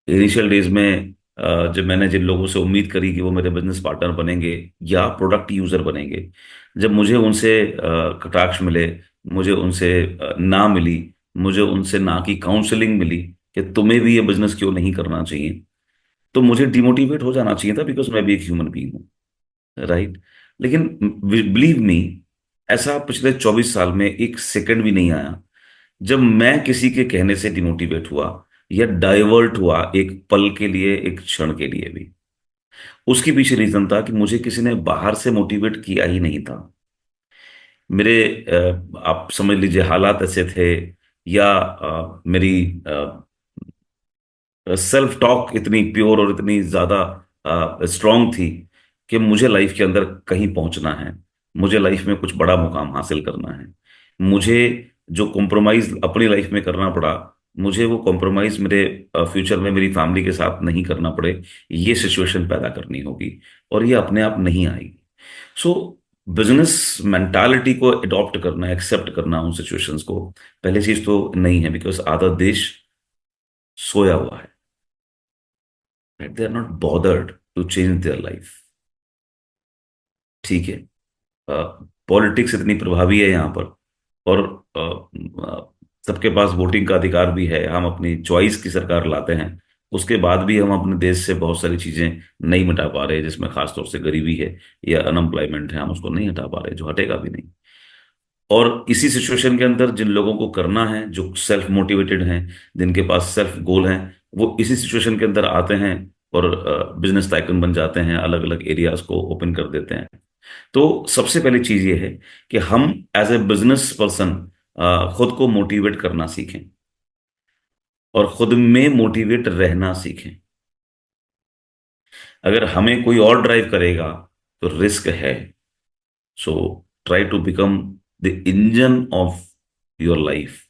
Initial days में जब मैंने जिन लोगों से उम्मीद करी कि वो मेरे बिजनेस पार्टनर बनेंगे या प्रोडक्ट यूजर बनेंगे, जब मुझे उनसे कटाक्ष मिले, मुझे उनसे ना मिली, मुझे उनसे ना की काउंसलिंग मिली कि तुम्हें भी ये बिजनेस क्यों नहीं करना चाहिए, तो मुझे डिमोटिवेट हो जाना चाहिए था, बिकॉज मैं भी एक ह्यूमन बीइंग हूँ, राइट। लेकिन बिलीव मी, ऐसा पिछले 24 साल में एक सेकंड भी नहीं आया जब मैं किसी के कहने से डिमोटिवेट हुआ या डाइवर्ट हुआ, एक पल के लिए, एक क्षण के लिए भी। उसके पीछे रीजन था कि मुझे किसी ने बाहर से मोटिवेट किया ही नहीं था। मेरे आप समझ लीजिए हालात ऐसे थे, या मेरी सेल्फ टॉक इतनी प्योर और इतनी ज्यादा स्ट्रांग थी कि मुझे लाइफ के अंदर कहीं पहुंचना है, मुझे लाइफ में कुछ बड़ा मुकाम हासिल करना है। मुझे जो कॉम्प्रोमाइज अपनी लाइफ में करना पड़ा, मुझे वो कॉम्प्रोमाइज मेरे फ्यूचर में मेरी फैमिली के साथ नहीं करना पड़े, ये सिचुएशन पैदा करनी होगी, और ये अपने आप नहीं आएगी। सो बिजनेस मेंटालिटी को अडॉप्ट करना, एक्सेप्ट करना उन सिचुएशंस को, पहली चीज तो नहीं है, बिकॉज आधा देश सोया हुआ है, right? They are not bothered to change their life. ठीक है। पॉलिटिक्स इतनी प्रभावी है यहाँ पर, और सबके पास वोटिंग का अधिकार भी है, हम अपनी चॉइस की सरकार लाते हैं, उसके बाद भी हम अपने देश से बहुत सारी चीजें नहीं मिटा पा रहे, जिसमें खासतौर से गरीबी है या अनएम्प्लॉयमेंट है, हम उसको नहीं हटा पा रहे, जो हटेगा भी नहीं। और इसी सिचुएशन के अंदर जिन लोगों को करना है, जो सेल्फ मोटिवेटेड हैं, जिनके पास सेल्फ गोल हैं, वो इसी सिचुएशन के अंदर आते हैं और बिजनेस टाइकन बन जाते हैं, अलग अलग एरियाज को ओपन कर देते हैं। तो सबसे पहली चीज ये है कि हम एज ए बिजनेस पर्सन खुद को मोटिवेट करना सीखें और खुद में मोटिवेट रहना सीखें। अगर हमें कोई और ड्राइव करेगा तो रिस्क है। So try to become the engine of your life,